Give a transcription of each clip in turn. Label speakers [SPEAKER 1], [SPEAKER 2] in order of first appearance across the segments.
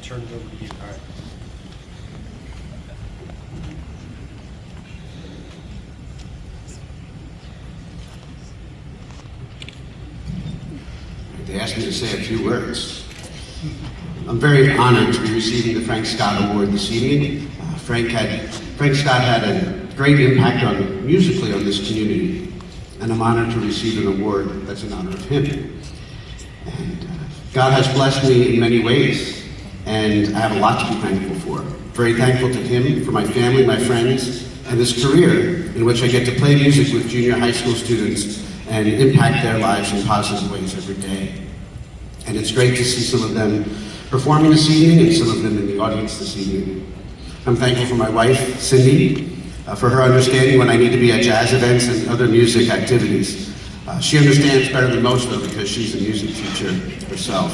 [SPEAKER 1] turn it over to you. All right.
[SPEAKER 2] They asked me to say a few words. I'm very honored to be receiving the Frank Scott Award this evening. Frank Scott had a great impact musically on this community, and I'm honored to receive an award that's in honor of him. And God has blessed me in many ways, and I have a lot to be thankful for. Very thankful to him, for my family, my friends, and this career in which I get to play music with junior high school students and impact their lives in positive ways every day. And it's great to see some of them performing this evening and some of them in the audience this evening. I'm thankful for my wife, Cindy, for her understanding when I need to be at jazz events and other music activities. She understands better than most, though, because she's a music teacher herself.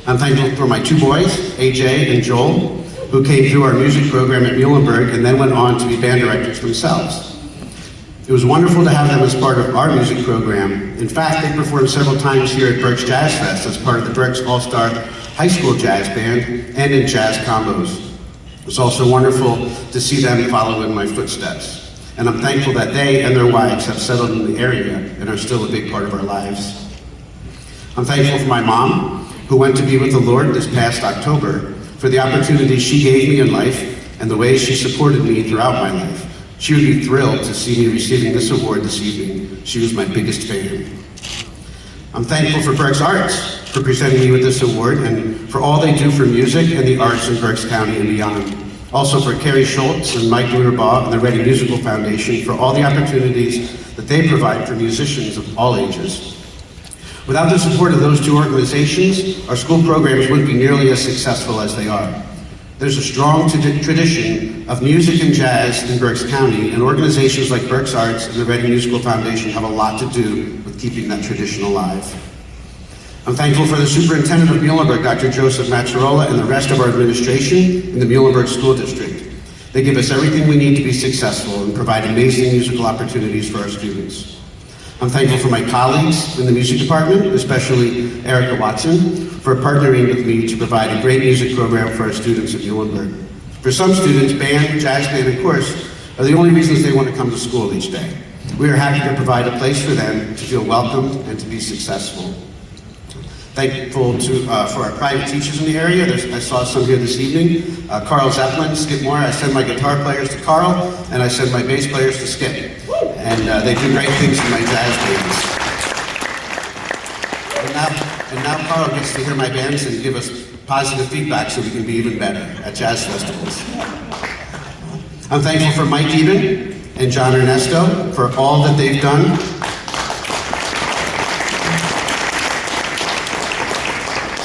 [SPEAKER 2] I'm thankful for my two boys, AJ and Joel, who came through our music program at Muhlenberg and then went on to be band directors themselves. It was wonderful to have them as part of our music program. In fact, they performed several times here at Berks Jazz Fest as part of the Berks All-Star High School Jazz Band and in jazz combos. It was also wonderful to see them follow in my footsteps. And I'm thankful that they and their wives have settled in the area and are still a big part of our lives. I'm thankful for my mom, who went to be with the Lord this past October, for the opportunity she gave me in life and the way she supported me throughout my life. She would be thrilled to see me receiving this award this evening. She was my biggest fan. I'm thankful for Berks Arts for presenting me with this award and for all they do for music and the arts in Berks County and beyond. Also for Carrie Schultz and Mike Luderbaugh and the Reading Musical Foundation for all the opportunities that they provide for musicians of all ages. Without the support of those two organizations, our school programs wouldn't be nearly as successful as they are. There's a strong tradition of music and jazz in Berks County, and organizations like Berks Arts and the Reading Musical Foundation have a lot to do with keeping that tradition alive. I'm thankful for the superintendent of Muhlenberg, Dr. Joseph Mazzarola, and the rest of our administration in the Muhlenberg School District. They give us everything we need to be successful and provide amazing musical opportunities for our students. I'm thankful for my colleagues in the music department, especially Erica Watson, for partnering with me to provide a great music program for our students at Muhlenberg. For some students, band, jazz band, and chorus are the only reasons they want to come to school each day. We are happy to provide a place for them to feel welcomed and to be successful. Thankful for our private teachers in the area. I saw some here this evening. Carl Zeppelin, Skip Moore. I send my guitar players to Carl, and I send my bass players to Skip. And they do great things in my jazz bands. And now Carl gets to hear my bands and give us positive feedback so we can be even better at jazz festivals. I'm thankful for Mike Eben and John Ernesto for all that they've done.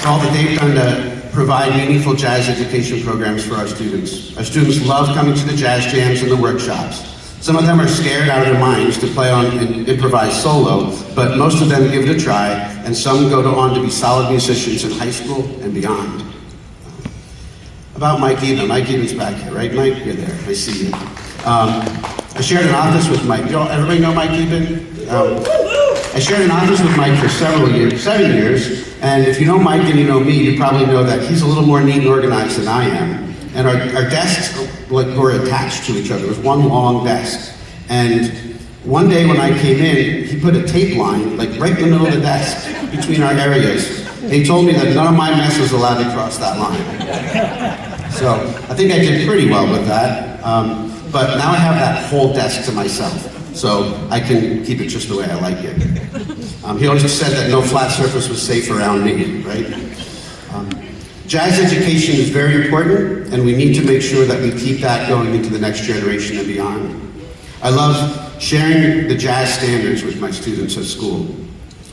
[SPEAKER 2] For all that they've done to provide meaningful jazz education programs for our students. Our students love coming to the jazz jams and the workshops. Some of them are scared out of their minds to play on and improvise solo, but most of them give it a try, and some go on to be solid musicians in high school and beyond. About Mike Eben. Mike Eben's back here, right, Mike? You're there. I see you. I shared an office with Mike. Everybody know Mike Eben? I shared an office with Mike for 7 years, and if you know Mike and you know me, you probably know that he's a little more neat and organized than I am. And our desks were attached to each other. It was one long desk. And one day when I came in, he put a tape line, like right in the middle of the desk, between our areas. And he told me that none of my mess was allowed to cross that line. So I think I did pretty well with that. But now I have that whole desk to myself. So I can keep it just the way I like it. He always said that no flat surface was safe around me, right? Jazz education is very important, and we need to make sure that we keep that going into the next generation and beyond. I love sharing the jazz standards with my students at school.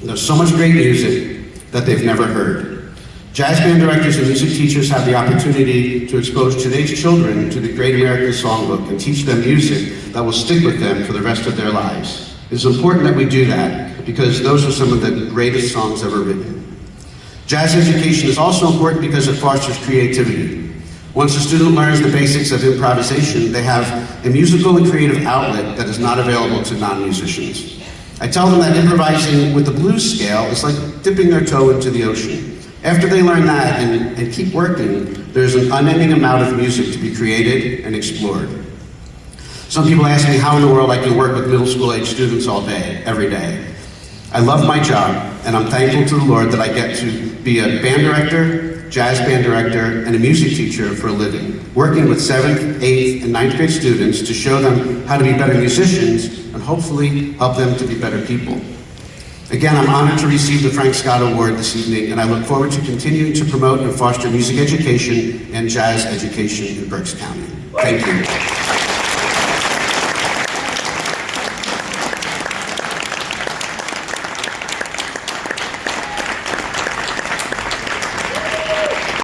[SPEAKER 2] There's so much great music that they've never heard. Jazz band directors and music teachers have the opportunity to expose today's children to the Great American Songbook and teach them music that will stick with them for the rest of their lives. It's important that we do that because those are some of the greatest songs ever written. Jazz education is also important because it fosters creativity. Once a student learns the basics of improvisation, they have a musical and creative outlet that is not available to non-musicians. I tell them that improvising with the blues scale is like dipping their toe into the ocean. After they learn that and keep working, there's an unending amount of music to be created and explored. Some people ask me how in the world I can work with middle school age students all day, every day. I love my job, and I'm thankful to the Lord that I get to be a band director, jazz band director, and a music teacher for a living, working with 7th, 8th, and 9th grade students to show them how to be better musicians and hopefully help them to be better people. Again, I'm honored to receive the Frank Scott Award this evening, and I look forward to continuing to promote and foster music education and jazz education in Berks County. Thank you.